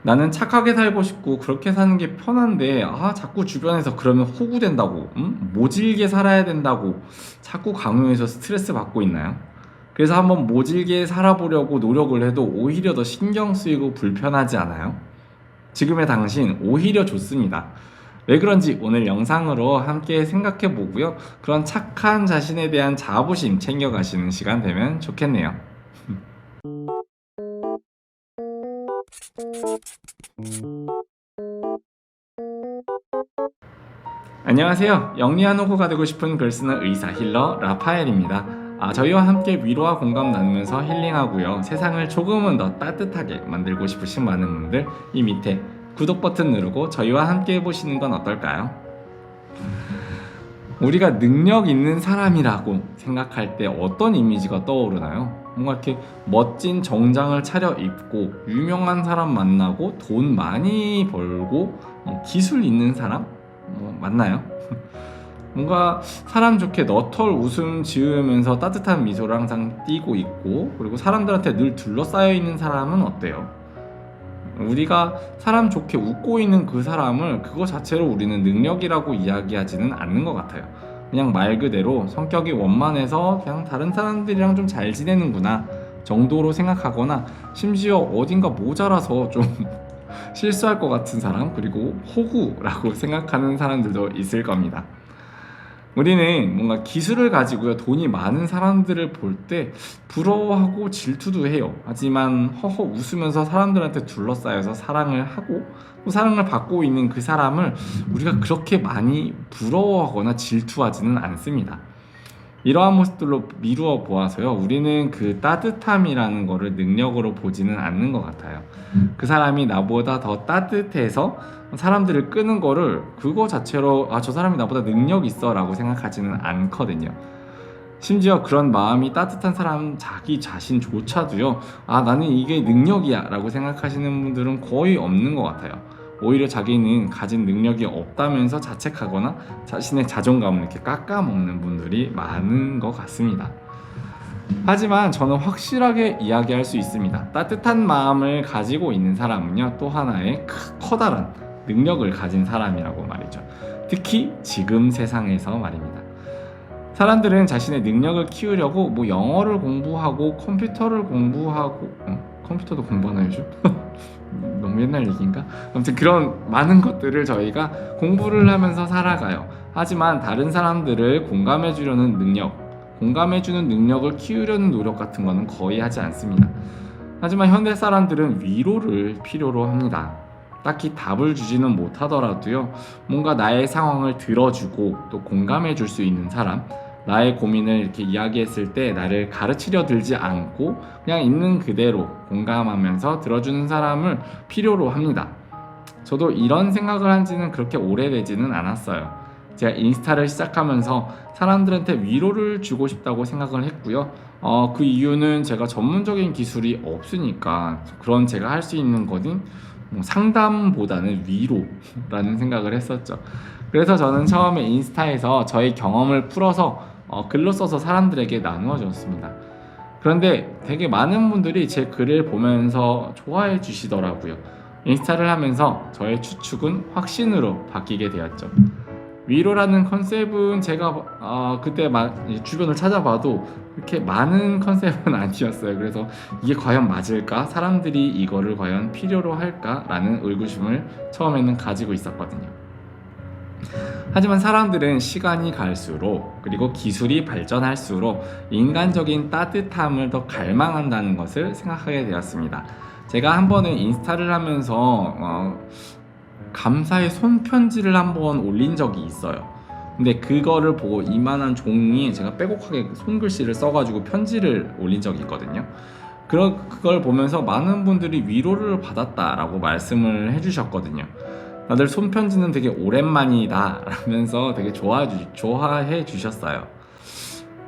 나는 착하게 살고 싶고 그렇게 사는 게 편한데 자꾸 주변에서 그러면 호구된다고 모질게 살아야 된다고 자꾸 강요해서 스트레스 받고 있나요? 그래서 한번 모질게 살아보려고 노력을 해도 오히려 더 신경 쓰이고 불편하지 않아요? 지금의 당신 오히려 좋습니다. 왜 그런지 오늘 영상으로 함께 생각해 보고요. 그런 착한 자신에 대한 자부심 챙겨가시는 시간 되면 좋겠네요. 안녕하세요. 영리한 호구가 되고 싶은 글쓰는 의사 힐러 라파엘입니다. 저희와 함께 위로와 공감 나누면서 힐링하고요. 세상을 조금은 더 따뜻하게 만들고 싶으신 많은 분들 이 밑에 구독 버튼 누르고 저희와 함께 해보시는 건 어떨까요? 우리가 능력 있는 사람이라고 생각할 때 어떤 이미지가 떠오르나요? 뭔가 이렇게 멋진 정장을 차려입고 유명한 사람 만나고 돈 많이 벌고 기술 있는 사람? 맞나요? 뭔가 사람 좋게 너털 웃음 지으면서 따뜻한 미소를 항상 띠고 있고 그리고 사람들한테 늘 둘러싸여 있는 사람은 어때요? 우리가 사람 좋게 웃고 있는 그 사람을 그거 자체로 우리는 능력이라고 이야기하지는 않는 것 같아요. 그냥 말 그대로 성격이 원만해서 그냥 다른 사람들이랑 좀 잘 지내는구나 정도로 생각하거나 심지어 어딘가 모자라서 좀 실수할 것 같은 사람, 그리고 호구라고 생각하는 사람들도 있을 겁니다. 우리는 뭔가 기술을 가지고요 돈이 많은 사람들을 볼 때 부러워하고 질투도 해요. 하지만 허허 웃으면서 사람들한테 둘러싸여서 사랑을 하고 또 사랑을 받고 있는 그 사람을 우리가 그렇게 많이 부러워하거나 질투하지는 않습니다. 이러한 모습들로 미루어 보아서요 우리는 그 따뜻함이라는 거를 능력으로 보지는 않는 것 같아요. 그 사람이 나보다 더 따뜻해서 사람들을 끄는 거를 그거 자체로 저 사람이 나보다 능력 있어 라고 생각하지는 않거든요. 심지어 그런 마음이 따뜻한 사람 자기 자신조차도요 나는 이게 능력이야 라고 생각하시는 분들은 거의 없는 것 같아요. 오히려 자기는 가진 능력이 없다면서 자책하거나 자신의 자존감을 이렇게 깎아먹는 분들이 많은 것 같습니다. 하지만 저는 확실하게 이야기할 수 있습니다. 따뜻한 마음을 가지고 있는 사람은요 또 하나의 커다란 능력을 가진 사람이라고 말이죠. 특히 지금 세상에서 말입니다. 사람들은 자신의 능력을 키우려고 영어를 공부하고 컴퓨터를 공부하고 컴퓨터도 공부하나요 요즘? 너무 옛날 얘기인가? 아무튼 그런 많은 것들을 저희가 공부를 하면서 살아가요. 하지만 다른 사람들을 공감해주려는 능력, 공감해주는 능력을 키우려는 노력 같은 거는 거의 하지 않습니다. 하지만 현대 사람들은 위로를 필요로 합니다. 딱히 답을 주지는 못하더라도요 뭔가 나의 상황을 들어주고 또 공감해 줄 수 있는 사람, 나의 고민을 이렇게 이야기했을 때 나를 가르치려 들지 않고 그냥 있는 그대로 공감하면서 들어주는 사람을 필요로 합니다. 저도 이런 생각을 한 지는 그렇게 오래되지는 않았어요. 제가 인스타를 시작하면서 사람들한테 위로를 주고 싶다고 생각을 했고요. 그 이유는 제가 전문적인 기술이 없으니까 그런 제가 할 수 있는 것은 상담보다는 위로라는 생각을 했었죠. 그래서 저는 처음에 인스타에서 저의 경험을 풀어서 글로 써서 사람들에게 나누어 줬습니다. 그런데 되게 많은 분들이 제 글을 보면서 좋아해 주시더라고요. 인스타를 하면서 저의 추측은 확신으로 바뀌게 되었죠. 위로라는 컨셉은 제가 그때 주변을 찾아봐도 그렇게 많은 컨셉은 아니었어요. 그래서 이게 과연 맞을까? 사람들이 이거를 과연 필요로 할까? 라는 의구심을 처음에는 가지고 있었거든요. 하지만 사람들은 시간이 갈수록 그리고 기술이 발전할수록 인간적인 따뜻함을 더 갈망한다는 것을 생각하게 되었습니다. 제가 한 번은 인스타를 하면서 감사의 손편지를 한번 올린 적이 있어요. 근데 그거를 보고 이만한 종이에 제가 빼곡하게 손글씨를 써가지고 편지를 올린 적이 있거든요. 그걸 보면서 많은 분들이 위로를 받았다라고 말씀을 해주셨거든요. 다들 손편지는 되게 오랜만이다 라면서 되게 좋아해 주셨어요.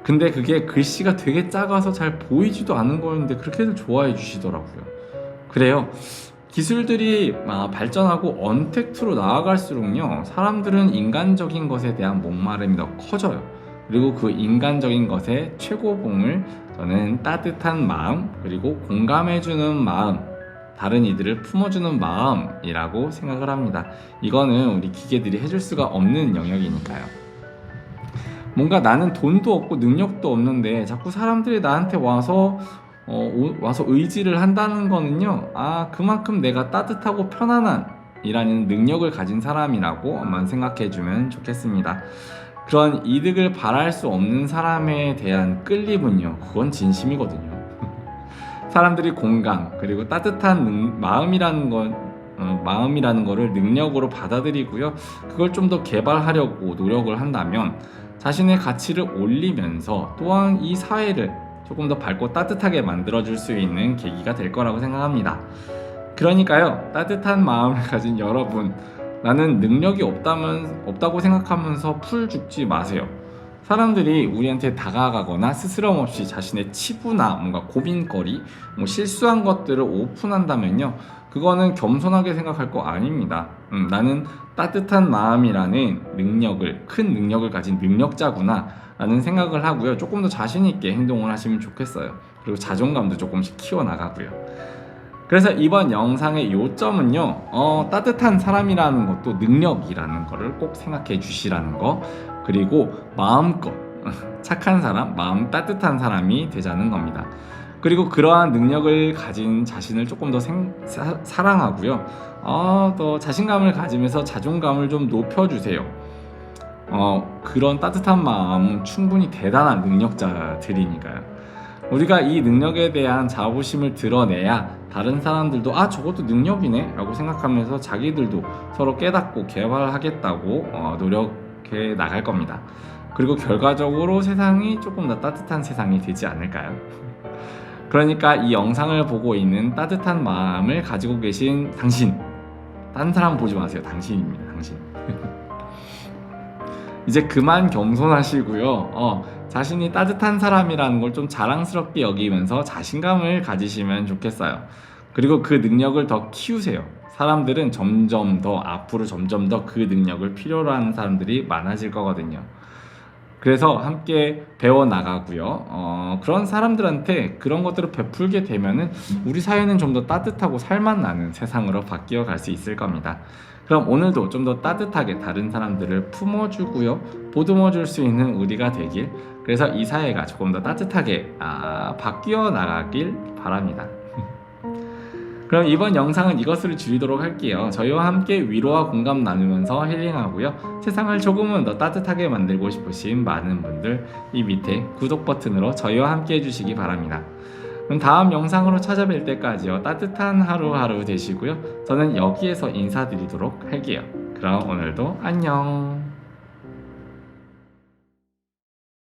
근데 그게 글씨가 되게 작아서 잘 보이지도 않은 거였는데 그렇게들 좋아해 주시더라고요. 그래요. 기술들이 발전하고 언택트로 나아갈수록요 사람들은 인간적인 것에 대한 목마름이 더 커져요. 그리고 그 인간적인 것의 최고봉을 저는 따뜻한 마음 그리고 공감해주는 마음, 다른 이들을 품어주는 마음이라고 생각을 합니다. 이거는 우리 기계들이 해줄 수가 없는 영역이니까요. 뭔가 나는 돈도 없고 능력도 없는데 자꾸 사람들이 나한테 와서 의지를 한다는 거는요, 그만큼 내가 따뜻하고 편안한 이라는 능력을 가진 사람이라고만 생각해주면 좋겠습니다. 그런 이득을 바랄 수 없는 사람에 대한 끌림은요, 그건 진심이거든요. 사람들이 공감 그리고 따뜻한 마음이라는 거를 능력으로 받아들이고요, 그걸 좀 더 개발하려고 노력을 한다면 자신의 가치를 올리면서 또한 이 사회를 조금 더 밝고 따뜻하게 만들어줄 수 있는 계기가 될 거라고 생각합니다. 그러니까요, 따뜻한 마음을 가진 여러분, 나는 능력이 없다고 생각하면서 풀 죽지 마세요. 사람들이 우리한테 다가가거나 스스럼 없이 자신의 치부나 뭔가 고민거리, 실수한 것들을 오픈한다면요, 그거는 겸손하게 생각할 거 아닙니다. 나는 따뜻한 마음이라는 큰 능력을 가진 능력자구나 라는 생각을 하고요, 조금 더 자신 있게 행동을 하시면 좋겠어요. 그리고 자존감도 조금씩 키워나가고요. 그래서 이번 영상의 요점은요, 따뜻한 사람이라는 것도 능력이라는 거를 꼭 생각해 주시라는 거, 그리고 마음껏 착한 사람, 마음 따뜻한 사람이 되자는 겁니다. 그리고 그러한 능력을 가진 자신을 조금 더 사랑하고요, 더 자신감을 가지면서 자존감을 좀 높여주세요. 그런 따뜻한 마음은 충분히 대단한 능력자들이니까요. 우리가 이 능력에 대한 자부심을 드러내야 다른 사람들도 저것도 능력이네 라고 생각하면서 자기들도 서로 깨닫고 개발하겠다고 노력해 나갈 겁니다. 그리고 결과적으로 세상이 조금 더 따뜻한 세상이 되지 않을까요? 그러니까 이 영상을 보고 있는 따뜻한 마음을 가지고 계신 당신, 딴 사람 보지 마세요. 당신입니다. 당신. 이제 그만 겸손하시고요, 자신이 따뜻한 사람이라는 걸 좀 자랑스럽게 여기면서 자신감을 가지시면 좋겠어요. 그리고 그 능력을 더 키우세요. 사람들은 점점 더 앞으로 점점 더 그 능력을 필요로 하는 사람들이 많아질 거거든요. 그래서 함께 배워나가고요, 그런 사람들한테 그런 것들을 베풀게 되면은 우리 사회는 좀 더 따뜻하고 살맛나는 세상으로 바뀌어 갈 수 있을 겁니다. 그럼 오늘도 좀 더 따뜻하게 다른 사람들을 품어주고요, 보듬어줄 수 있는 우리가 되길, 그래서 이 사회가 조금 더 따뜻하게 바뀌어 나가길 바랍니다. 그럼 이번 영상은 이것으로 줄이도록 할게요. 저희와 함께 위로와 공감 나누면서 힐링하고요, 세상을 조금은 더 따뜻하게 만들고 싶으신 많은 분들 이 밑에 구독 버튼으로 저희와 함께 해주시기 바랍니다. 그럼 다음 영상으로 찾아뵐 때까지요, 따뜻한 하루하루 되시고요, 저는 여기에서 인사드리도록 할게요. 그럼 오늘도 안녕.